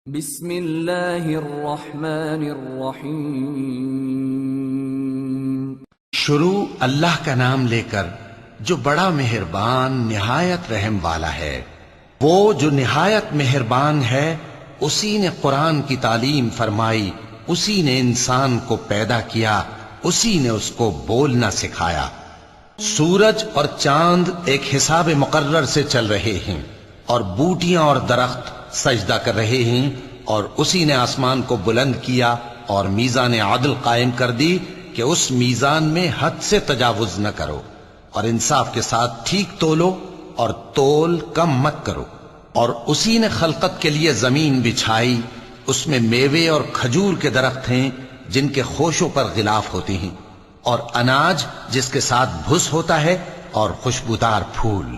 بسم اللہ الرحمن الرحیم۔ شروع اللہ کا نام لے کر جو بڑا مہربان نہایت رحم والا ہے۔ وہ جو نہایت مہربان ہے اسی نے قرآن کی تعلیم فرمائی، اسی نے انسان کو پیدا کیا، اسی نے اس کو بولنا سکھایا۔ سورج اور چاند ایک حساب مقرر سے چل رہے ہیں اور بوٹیاں اور درخت سجدہ کر رہے ہیں، اور اسی نے آسمان کو بلند کیا اور میزان عدل قائم کر دی کہ اس میزان میں حد سے تجاوز نہ کرو، اور انصاف کے ساتھ ٹھیک تولو اور تول کم مت کرو۔ اور اسی نے خلقت کے لیے زمین بچھائی، اس میں میوے اور کھجور کے درخت ہیں جن کے خوشوں پر غلاف ہوتے ہیں، اور اناج جس کے ساتھ بھس ہوتا ہے، اور خوشبودار پھول۔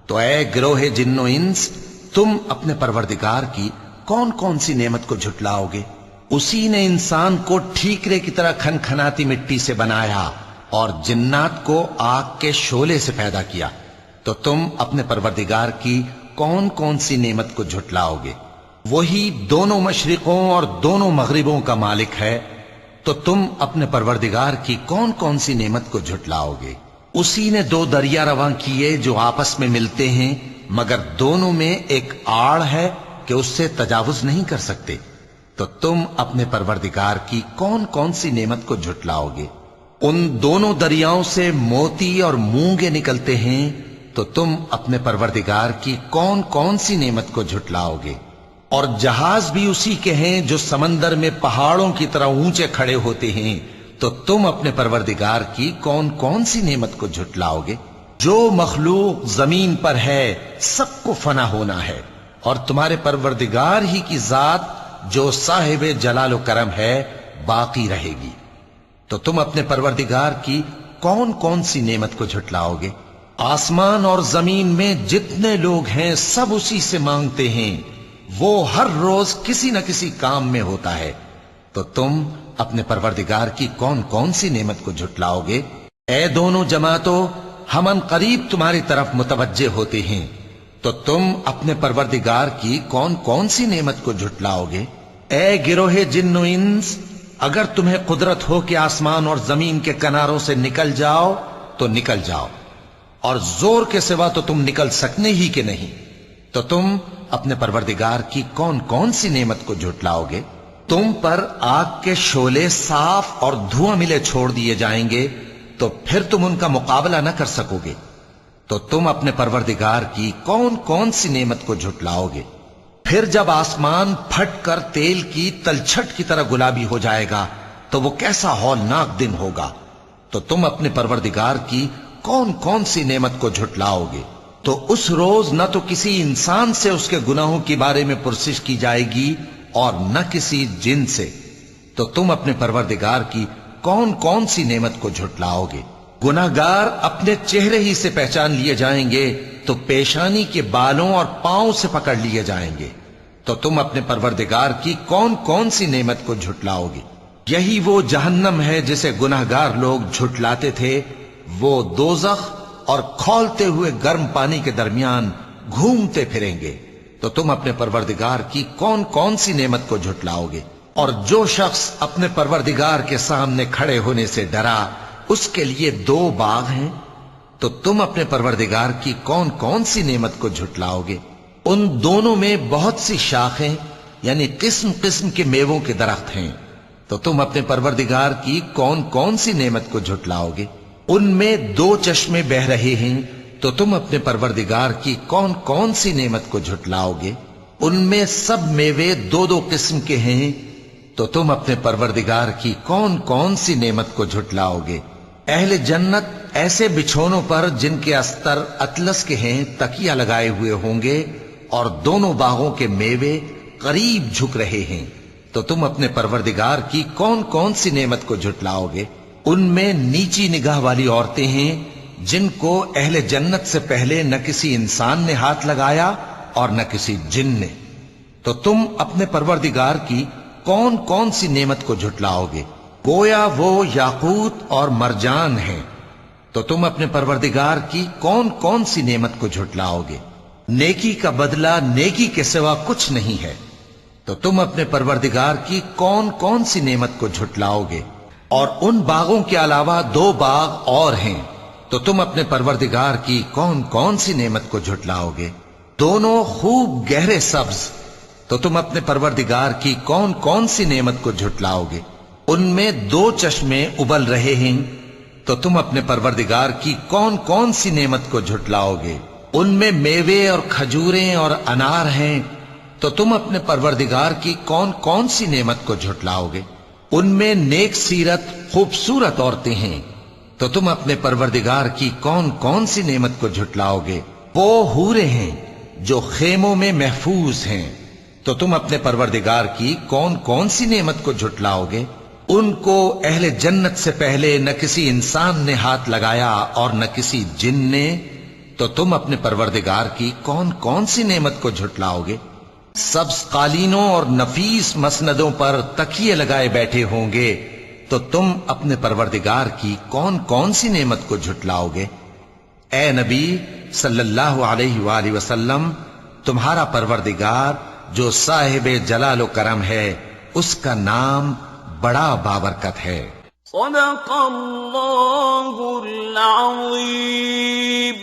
تو اے گروہ جن و انس، تم اپنے پروردگار کی کون کون سی نعمت کو جھٹلاؤ گے؟ اسی نے انسان کو ٹھیکرے کی طرح کھنکھناتی مٹی سے بنایا اور جنات کو آگ کے شعلے سے پیدا کیا۔ تو تم اپنے پروردگار کی کون کون سی نعمت کو جھٹلاؤ گے؟ وہی دونوں مشرقوں اور دونوں مغربوں کا مالک ہے، تو تم اپنے پروردگار کی کون کون سی نعمت کو جھٹلاؤ گے؟ اسی نے دو دریا رواں کیے جو آپس میں ملتے ہیں، مگر دونوں میں ایک آڑ ہے کہ اس سے تجاوز نہیں کر سکتے۔ تو تم اپنے پروردگار کی کون کون سی نعمت کو جھٹلاؤ گے؟ ان دونوں دریاؤں سے موتی اور مونگے نکلتے ہیں، تو تم اپنے پروردگار کی کون کون سی نعمت کو جھٹلاؤ گے؟ اور جہاز بھی اسی کے ہیں جو سمندر میں پہاڑوں کی طرح اونچے کھڑے ہوتے ہیں، تو تم اپنے پروردگار کی کون کون سی نعمت کو جھٹلاؤ گے؟ جو مخلوق زمین پر ہے سب کو فنا ہونا ہے، اور تمہارے پروردگار ہی کی ذات جو صاحب جلال و کرم ہے باقی رہے گی۔ تو تم اپنے پروردگار کی کون کون سی نعمت کو جھٹلاؤ گے؟ آسمان اور زمین میں جتنے لوگ ہیں سب اسی سے مانگتے ہیں، وہ ہر روز کسی نہ کسی کام میں ہوتا ہے۔ تو تم اپنے پروردگار کی کون کون سی نعمت کو جھٹلاؤ گے؟ اے دونوں جماعتوں، ہم ان قریب تمہاری طرف متوجہ ہوتے ہیں، تو تم اپنے پروردگار کی کون کون سی نعمت کو جھٹلاؤ گے؟ اے گروہ جن و انس، اگر تمہیں قدرت ہو کہ آسمان اور زمین کے کناروں سے نکل جاؤ تو نکل جاؤ، اور زور کے سوا تو تم نکل سکنے ہی کہ نہیں، تو تم اپنے پروردگار کی کون کون سی نعمت کو جھٹلاؤ گے؟ تم پر آگ کے شعلے صاف اور دھواں ملے چھوڑ دیے جائیں گے، تو پھر تم ان کا مقابلہ نہ کر سکو گے۔ تو تم اپنے پروردگار کی کون کون سی نعمت کو جھٹلاؤ گے؟ پھر جب آسمان پھٹ کر تیل کی تلچھٹ کی طرح گلابی ہو جائے گا تو وہ کیسا ہولناک دن ہوگا۔ تو تم اپنے پروردگار کی کون کون سی نعمت کو جھٹلاؤ گے؟ تو اس روز نہ تو کسی انسان سے اس کے گناہوں کے بارے میں پرسش کی جائے گی اور نہ کسی جن سے۔ تو تم اپنے پروردگار کی کون کون سی نعمت کو جھٹلاؤ گے؟ گناہگار اپنے چہرے ہی سے پہچان لیے جائیں گے تو پیشانی کے بالوں اور پاؤں سے پکڑ لیے جائیں گے۔ تو تم اپنے پروردگار کی کون کون سی نعمت کو جھٹلاؤ گے؟ یہی وہ جہنم ہے جسے گناہگار لوگ جھٹلاتے تھے، وہ دوزخ اور کھولتے ہوئے گرم پانی کے درمیان گھومتے پھریں گے۔ تو تم اپنے پروردگار کی کون کون سی نعمت کو جھٹلاؤ گے؟ اور جو شخص اپنے پروردگار کے سامنے کھڑے ہونے سے ڈرا، اس کے لیے دو باغ ہیں۔ تو تم اپنے پروردگار کی کون کون سی نعمت کو جھٹلاؤ گے؟ ان دونوں میں بہت سی شاخیں یعنی قسم قسم کے میووں کے درخت ہیں۔ تو تم اپنے پروردگار کی کون کون سی نعمت کو جھٹلاؤ گے؟ ان میں دو چشمے بہ رہے ہیں۔ تو تم اپنے پروردگار کی کون کون سی نعمت کو جھٹلاؤ گے؟ ان میں سب میوے دو دو قسم کے ہیں۔ تو تم اپنے پروردگار کی کون کون سی نعمت کو جھٹلاؤ گے؟ اہل جنت ایسے بچھونوں پر جن کے استر اطلس کے ہیں تکیہ لگائے ہوئے ہوں گے، اور دونوں باغوں کے میوے قریب جھک رہے ہیں۔ تو تم اپنے پروردگار کی کون کون سی نعمت کو جھٹلاؤ گے؟ ان میں نیچی نگاہ والی عورتیں ہیں جن کو اہل جنت سے پہلے نہ کسی انسان نے ہاتھ لگایا اور نہ کسی جن نے۔ تو تم اپنے پروردگار کی کون کون سی نعمت کو جھٹلاؤ گے؟ گویا وہ یاقوت اور مرجان ہیں۔ تو تم اپنے پروردگار کی کون کون سی نعمت کو جھٹلاؤ گے؟ نیکی کا بدلہ نیکی کے سوا کچھ نہیں ہے، تو تم اپنے پروردگار کی کون کون سی نعمت کو جھٹلاؤ گے؟ اور ان باغوں کے علاوہ 2 باغ اور ہیں، تو تم اپنے پروردگار کی کون کون سی نعمت کو جھٹلاؤ گے؟ دونوں خوب گہرے سبز، تو تم اپنے پروردگار کی کون کون سی نعمت کو جھٹلاؤ گے؟ ان میں 2 چشمے ابل رہے ہیں، تو تم اپنے پروردگار کی کون کون سی نعمت کو جھٹلاؤ گے؟ ان میں میوے اور کھجوریں اور انار ہیں، تو تم اپنے پروردگار کی کون کون سی نعمت کو جھٹلاؤ گے؟ ان میں نیک سیرت خوبصورت عورتیں ہیں، تو تم اپنے پروردگار کی کون کون سی نعمت کو جھٹلاؤ گے؟ وہ حوریں ہیں جو خیموں میں محفوظ ہیں، تو تم اپنے پروردگار کی کون کون سی نعمت کو جھٹلاؤ گے؟ ان کو اہل جنت سے پہلے نہ کسی انسان نے ہاتھ لگایا اور نہ کسی جن نے، تو تم اپنے پروردگار کی کون کون سی نعمت کو جھٹلاؤ گے؟ سبز قالینوں اور نفیس مسندوں پر تکیے لگائے بیٹھے ہوں گے، تو تم اپنے پروردگار کی کون کون سی نعمت کو جھٹلاؤ گے؟ اے نبی صلی اللہ علیہ وآلہ وسلم، تمہارا پروردگار جو صاحب جلال و کرم ہے، اس کا نام بڑا بابرکت ہے۔ صدق اللہ العظیم۔